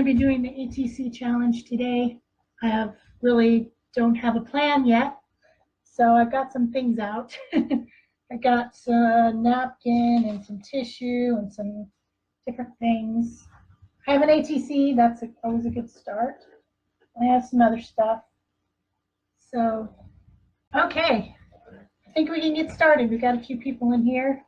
to be doing the ATC challenge today. I really don't have a plan yet, so I've got some things out. I got some napkin and some tissue and some different things. I have an ATC, that's always a good start. I have some other stuff. So, okay, I think we can get started. We've got a few people in here.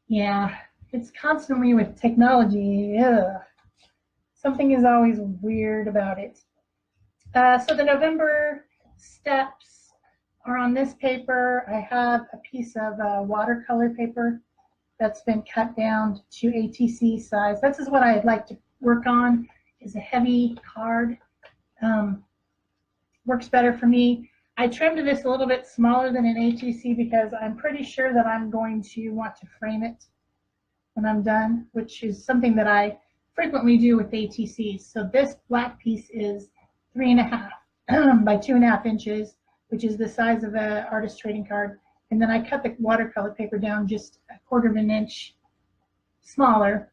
Yeah, it's constantly with technology. Ugh. Something is always weird about it. So the November steps are on this paper. I have a piece of watercolor paper that's been cut down to ATC size. This is what I'd like to work on, is a heavy card. Works better for me. I trimmed this a little bit smaller than an ATC because I'm pretty sure that I'm going to want to frame it when I'm done, which is something that I frequently do with ATCs. So this black piece is 3.5 by 2.5 inches, which is the size of an artist trading card. And then I cut the watercolor paper down just 1/4 inch smaller.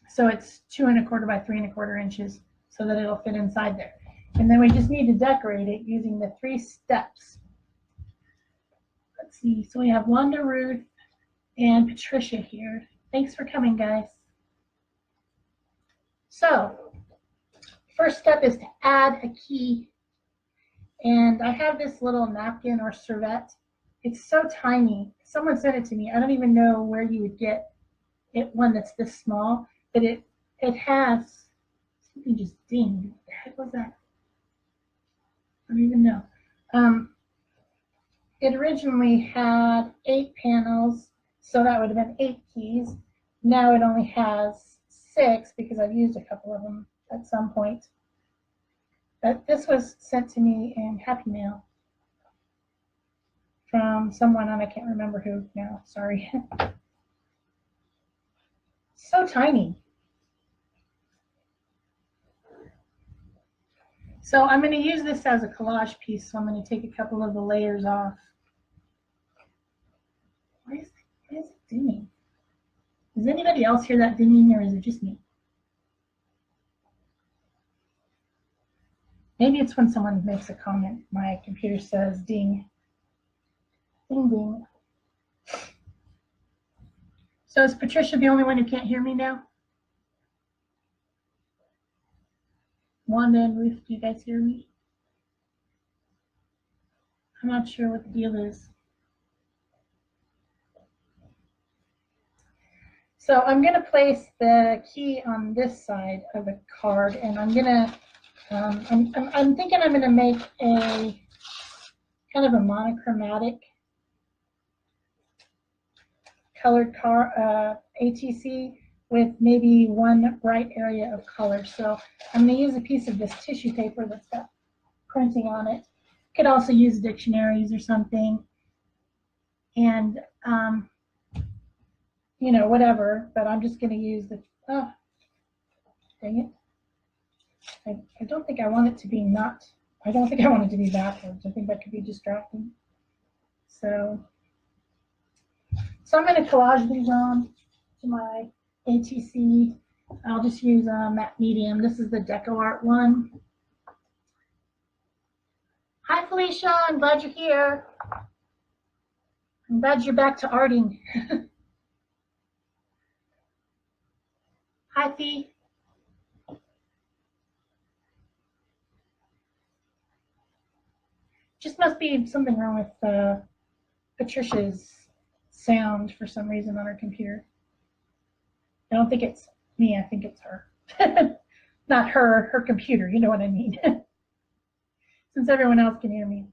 So it's 2.25 by 3.25 inches so that it'll fit inside there. And then we just need to decorate it using the 3 steps. Let's see, so we have Wanda, Ruth, and Patricia here. Thanks for coming, guys. So, first step is to add a key. And I have this little napkin or serviette. It's so tiny. Someone sent it to me. I don't even know where you would get it, one that's this small, but it has, something just dinged. What the heck was that? I don't even know. It originally had 8 panels, so that would have been 8 keys. Now it only has 6 because I've used a couple of them at some point. But this was sent to me in Happy Mail from someone, and I can't remember who now, sorry. So tiny. So I'm going to use this as a collage piece, so I'm going to take a couple of the layers off. Why is it dinging? Does anybody else hear that dinging, or is it just me? Maybe it's when someone makes a comment. My computer says ding. Ding, ding. So is Patricia the only one who can't hear me now? Wanda and Ruth, do you guys hear me? I'm not sure what the deal is. So I'm going to place the key on this side of the card, and I'm going to, I'm thinking I'm going to make a kind of a monochromatic colored ATC with maybe one bright area of color. So I'm going to use a piece of this tissue paper that's got printing on it. Could also use dictionaries or something, and you know, whatever, but I'm just going to use the, oh, dang it. I don't think I want it to be I don't think I want it to be backwards. I think that could be distracting. So I'm going to collage these on to my ATC. I'll just use matte medium. This is the Deco Art one. Hi, Felicia. I'm glad you're here. I'm glad you're back to arting. Hi, Fee. Just must be something wrong with Patricia's sound for some reason on her computer. I don't think it's me, I think it's her. Not her, her computer, you know what I mean. Since everyone else can hear me.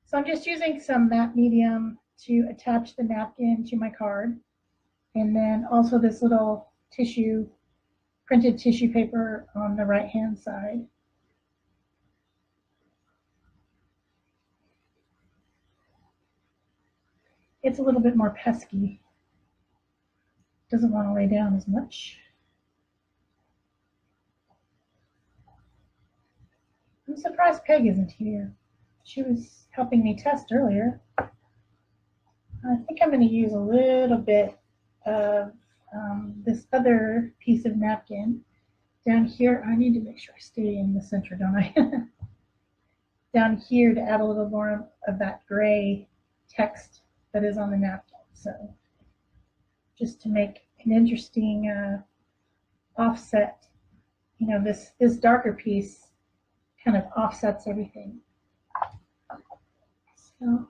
So I'm just using some matte medium to attach the napkin to my card. And then also this little tissue, printed tissue paper on the right-hand side. It's a little bit more pesky. Doesn't want to lay down as much. I'm surprised Peg isn't here. She was helping me test earlier. I think I'm going to use a little bit of this other piece of napkin down here. I need to make sure I stay in the center, don't I? Down here to add a little more of that gray text that is on the napkin. So just to make an interesting offset, you know, this darker piece kind of offsets everything. So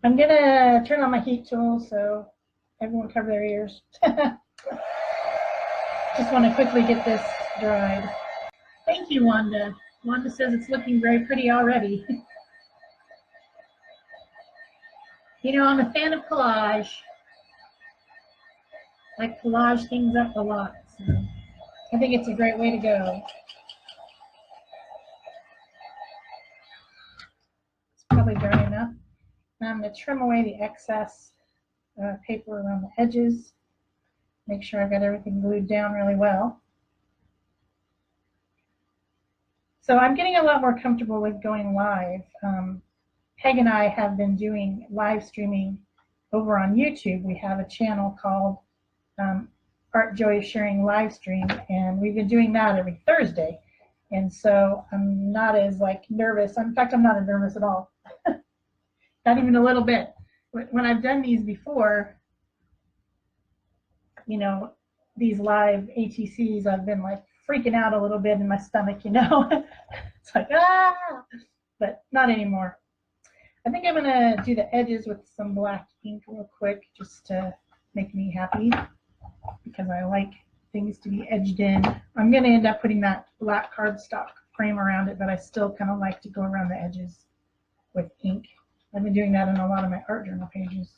I'm gonna turn on my heat tool so everyone cover their ears. Just want to quickly get this dried. Thank you, Wanda. Wanda says it's looking very pretty already. You know, I'm a fan of collage. I collage things up a lot, so I think it's a great way to go. It's probably dry enough. Now I'm going to trim away the excess paper around the edges. Make sure I've got everything glued down really well. So I'm getting a lot more comfortable with going live. Peg and I have been doing live streaming over on YouTube. We have a channel called Art Joy Sharing Live Stream, and we've been doing that every Thursday. And so I'm not as nervous. In fact, I'm not nervous at all. Not even a little bit. When I've done these before, you know, these live ATCs, I've been freaking out a little bit in my stomach, you know. It's but not anymore. I think I'm gonna do the edges with some black ink real quick just to make me happy because I like things to be edged in. I'm gonna end up putting that black cardstock frame around it, but I still kind of like to go around the edges with ink. I've been doing that in a lot of my art journal pages.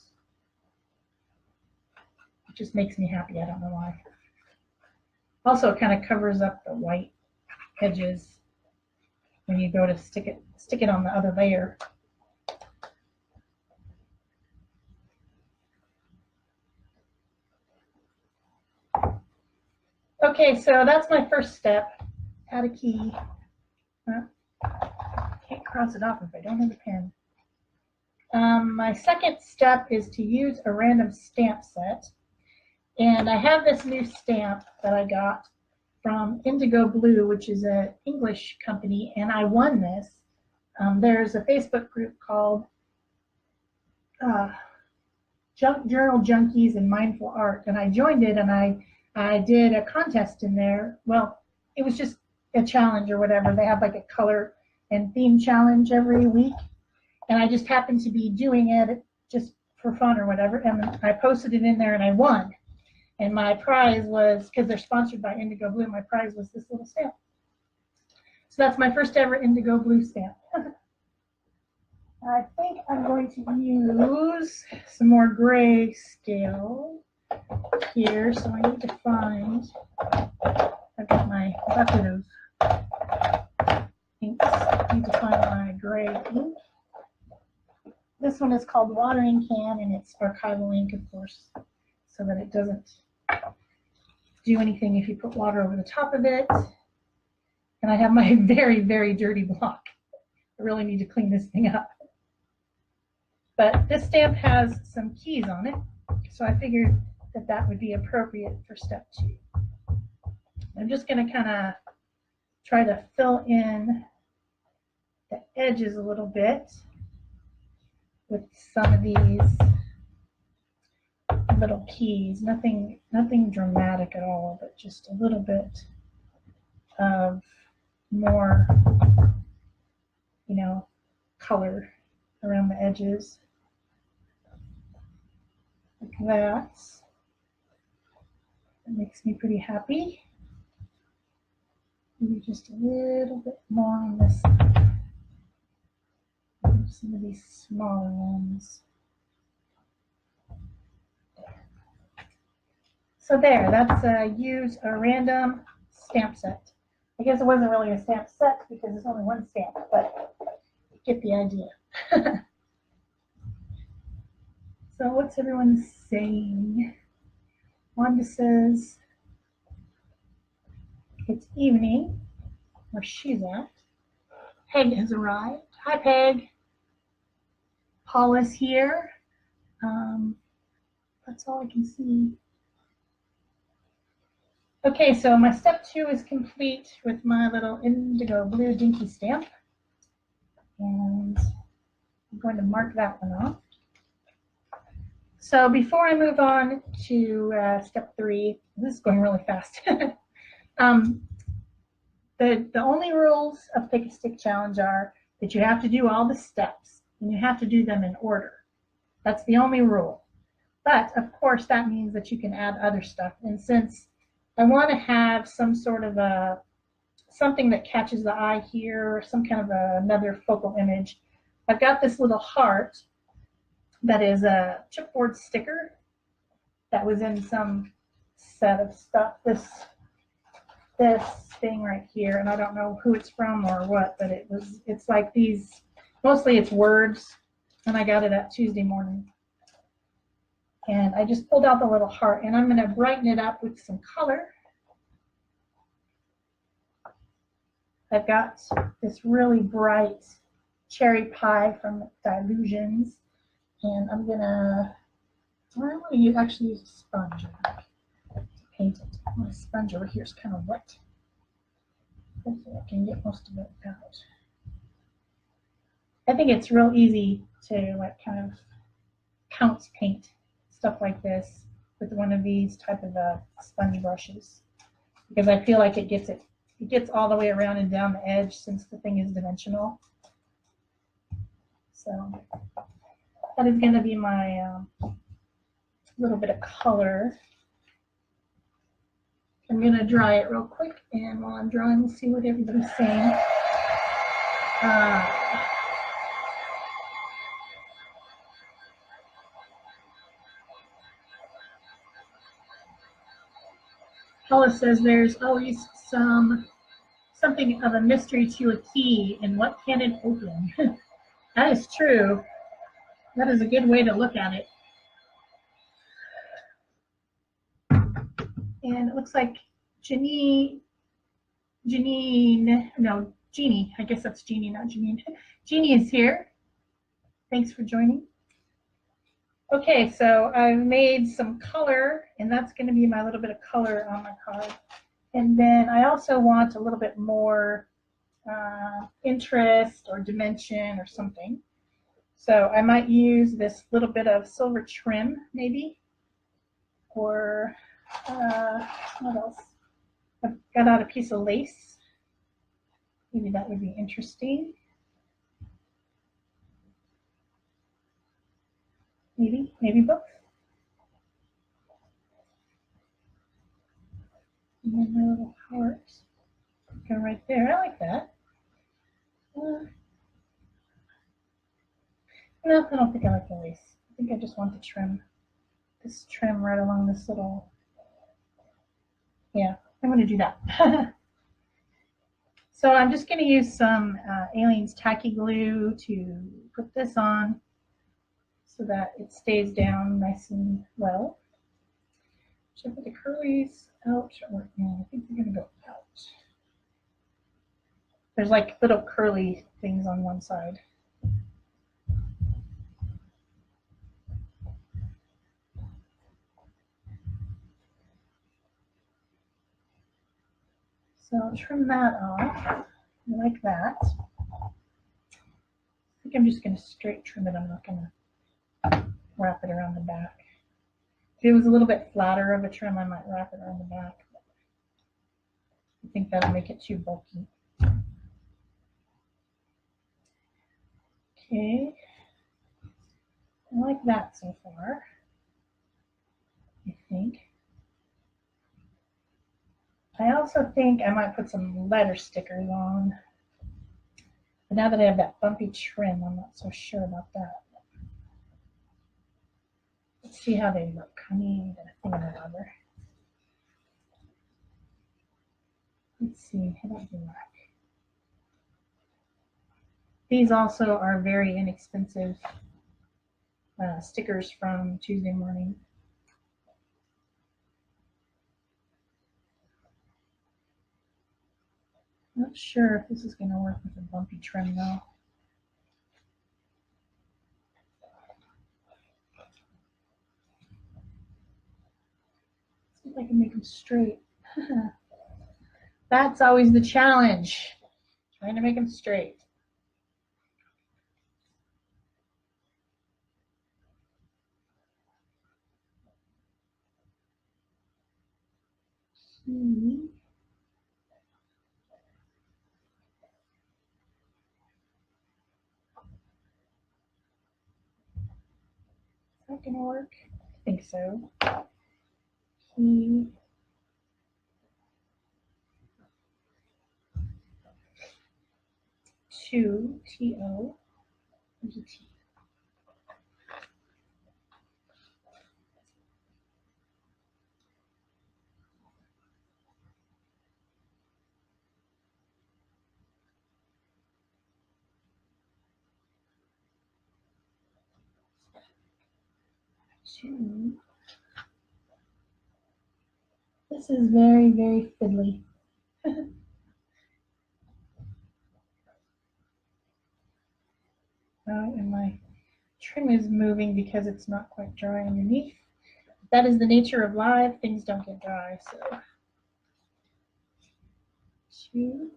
It just makes me happy, I don't know why. Also, it kind of covers up the white edges when you go to stick it on the other layer. Okay, so that's my first step. Add a key. Can't cross it off if I don't have a pen. My second step is to use a random stamp set. And I have this new stamp that I got from Indigo Blue, which is an English company, and I won this. There's a Facebook group called Journal Junkies and Mindful Art, and I joined it, and I did a contest in there. Well, it was just a challenge or whatever. They have a color and theme challenge every week, and I just happened to be doing it just for fun or whatever, and I posted it in there and I won. And my prize was, because they're sponsored by Indigo Blue, my prize was this little stamp. So that's my first ever Indigo Blue stamp. I think I'm going to use some more gray scale here, so I need to find, I've got my bucket of inks. I need to find my gray ink. This one is called Watering Can, and it's archival ink, of course, so that it doesn't do anything if you put water over the top of it. And I have my very, very dirty block. I really need to clean this thing up. But this stamp has some keys on it, so I figured that that would be appropriate for step 2. I'm just going to kind of try to fill in the edges a little bit with some of these little keys. Nothing dramatic at all, but just a little bit of more, you know, color around the edges. Like that. That makes me pretty happy. Maybe just a little bit more on this side. Some of these smaller ones. So there, that's use a random stamp set. I guess it wasn't really a stamp set because there's only one stamp, but you get the idea. So what's everyone saying? Wanda says it's evening, where she's at. Peg has arrived. Hi, Peg. Paula's here. That's all I can see. Okay, so my step 2 is complete with my little indigo blue dinky stamp. And I'm going to mark that one off. So before I move on to step 3, this is going really fast. The only rules of Pick a Stick Challenge are that you have to do all the steps and you have to do them in order. That's the only rule. But of course that means that you can add other stuff. And since I want to have some sort of something that catches the eye here, or some kind of another focal image, I've got this little heart that is a chipboard sticker that was in some set of stuff. This thing right here, and I don't know who it's from or what, but it's like these, mostly it's words, and I got it at Tuesday morning. And I just pulled out the little heart, and I'm going to brighten it up with some color. I've got this really bright cherry pie from Dilutions, and I'm going to actually use a sponge to paint it. My sponge over here is kind of wet. Hopefully I can get most of it out. I think it's real easy to like kind of pounce paint stuff like this with one of these type of sponge brushes, because I feel like it gets all the way around and down the edge since the thing is dimensional. So that is going to be my little bit of color. I'm going to dry it real quick, and while I'm drying, we'll see what everybody's saying. Paula says there's always something of a mystery to a key, and what can it open? That is true. That is a good way to look at it. And it looks like Jeannie, I guess that's Jeannie, not Janine. Jeannie is here. Thanks for joining. Okay, so I've made some color, and that's going to be my little bit of color on my card. And then I also want a little bit more interest or dimension or something. So I might use this little bit of silver trim, maybe, or what else? I've got out a piece of lace. Maybe that would be interesting. Maybe both. And then my little heart go right there. I like that. No, I don't think I like the lace. I think I just want the trim. This trim right along this little. Yeah, I'm going to do that. So I'm just going to use some Alien's tacky glue to put this on so that it stays down nice and well. Should I put the curlies out? Or, no, I think they're going to go out. There's like little curly things on one side. So I'll trim that off like that. I think I'm just going to straight trim it. I'm not going to wrap it around the back. If it was a little bit flatter of a trim, I might wrap it around the back. I think that'll make it too bulky. Okay, I like that so far, I think. I also think I might put some letter stickers on. But now that I have that bumpy trim, I'm not so sure about that. Let's see how they look. I need a thing of rubber. Let's see, how about black? These also are very inexpensive stickers from Tuesday morning. Not sure if this is going to work with a bumpy trim though. See if I can make them straight. That's always the challenge, trying to make them straight. Is that gonna work? I think so. T. Two T-O. There's a T. Two. This is very, very fiddly. Oh, and my trim is moving because it's not quite dry underneath. That is the nature of live. Things don't get dry, so. Two.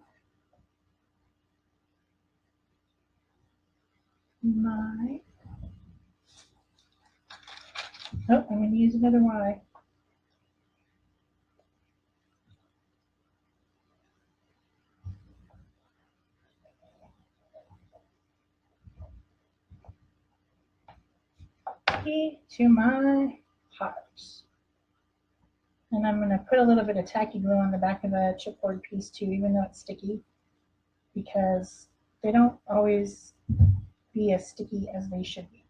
My. Oh, I'm going to use another Y. Key to my hearts. And I'm going to put a little bit of tacky glue on the back of the chipboard piece too, even though it's sticky, because they don't always be as sticky as they should be.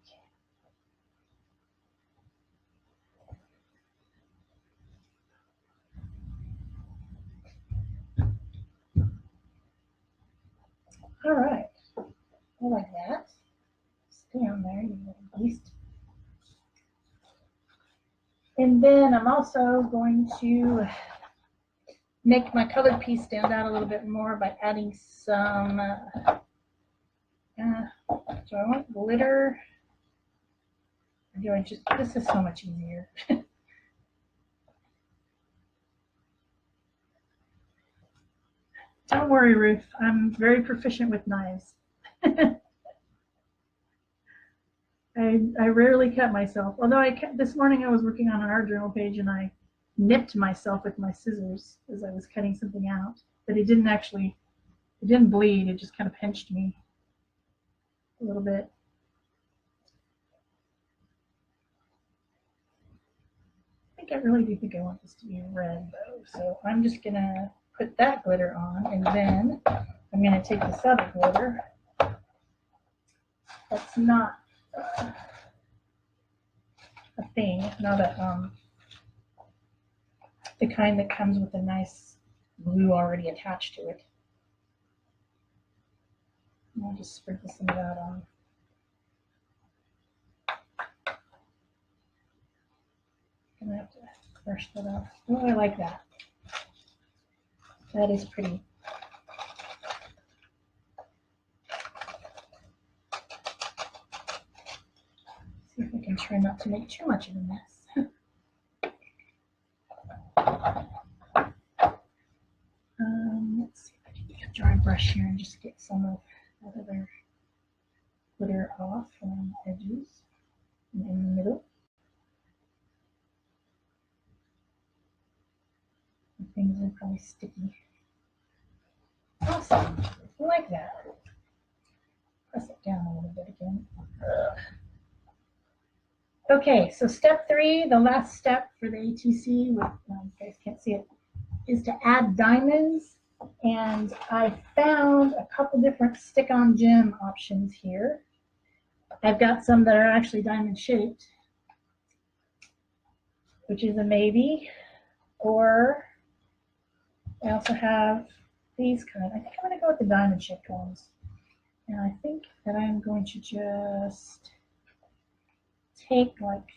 All right, I like that. Stay on there, you little beast. And then I'm also going to make my colored piece stand out a little bit more by adding some, do I want glitter? Or do I just, this is so much easier. Don't worry, Ruth, I'm very proficient with knives. I rarely cut myself, although this morning I was working on an art journal page and I nipped myself with my scissors as I was cutting something out, but it didn't bleed, it just kind of pinched me a little bit. I really do think I want this to be red though, so I'm just gonna put that glitter on, and then I'm gonna take this other glitter that's not a thing, not a the kind that comes with a nice glue already attached to it. And I'll just sprinkle some of that on. I'm gonna have to brush that off. Oh, I like that. That is pretty. See if I can try not to make too much of a mess. Let's see if I can get a dry brush here and just get some of that other glitter off on the edges and in the middle. The things are probably sticky. Awesome. I like that. Press it down a little bit again. Okay, so step 3, the last step for the ATC, with, you guys can't see it, is to add diamonds. And I found a couple different stick-on gem options here. I've got some that are actually diamond shaped, which is a maybe, or I also have these kind. I think I'm going to go with the diamond shaped ones. And I think that I'm going to just take like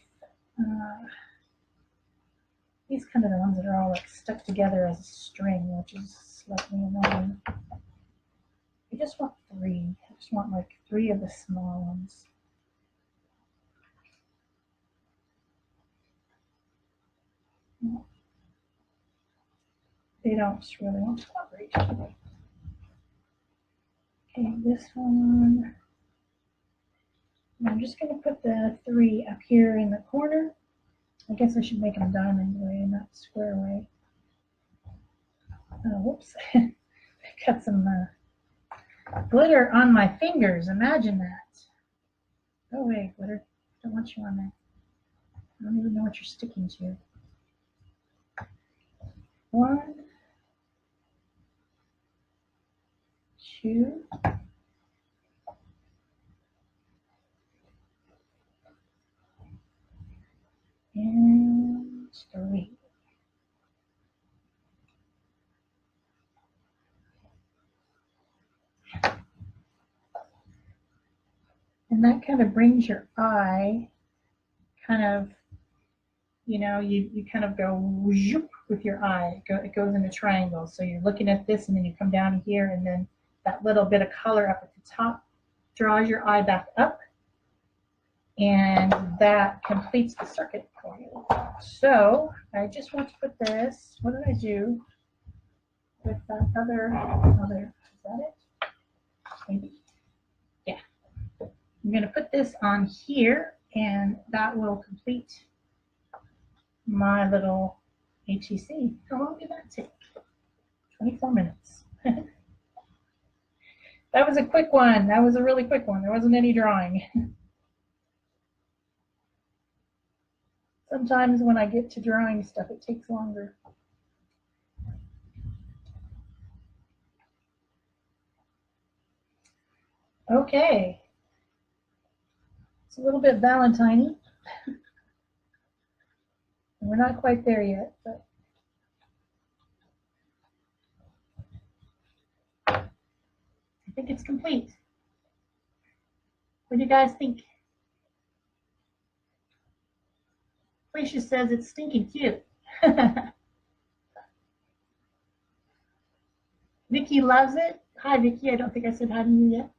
these kind of the ones that are all like stuck together as a string, which is slightly annoying. I just want 3. I just want like 3 of the small ones. they don't really want to cooperate. Okay, this one. I'm just going to put the 3 up here in the corner. I guess I should make them diamond way and not square way. Oh, whoops. I got some glitter on my fingers. Imagine that. Go away, glitter. I don't want you on there. I don't even know what you're sticking to. 1, 2. And 3. And that kind of brings your eye kind of, you know, you kind of go whoop with your eye. It goes into triangles. So you're looking at this and then you come down here and then that little bit of color up at the top draws your eye back up. And that completes the circuit for you. So I just want to put this, what did I do with that other, is that it? Maybe. Yeah. I'm going to put this on here and that will complete my little HEC. How long did that take? 24 minutes. That was a quick one. That was a really quick one. There wasn't any drawing. Sometimes when I get to drawing stuff, it takes longer. Okay. It's a little bit Valentine-y. We're not quite there yet, but I think it's complete. What do you guys think? Felicia says it's stinking cute. Vicky loves it. Hi, Vicky. I don't think I said hi to you yet.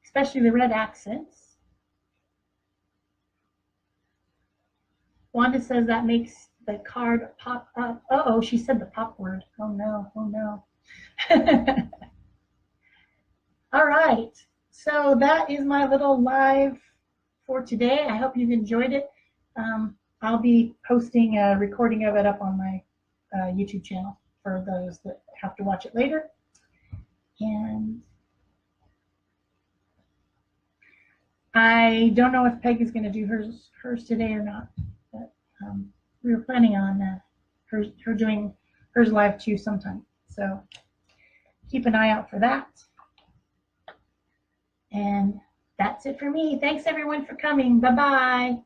Especially the red accents. Wanda says that makes the card pop up. Uh-oh, she said the pop word. Oh, no. Oh, no. All right. So that is my little live for today. I hope you've enjoyed it. I'll be posting a recording of it up on my YouTube channel for those that have to watch it later. And I don't know if Peg is going to do hers today or not, but we were planning on her doing hers live too sometime. So keep an eye out for that. And that's it for me. Thanks everyone for coming. Bye-bye.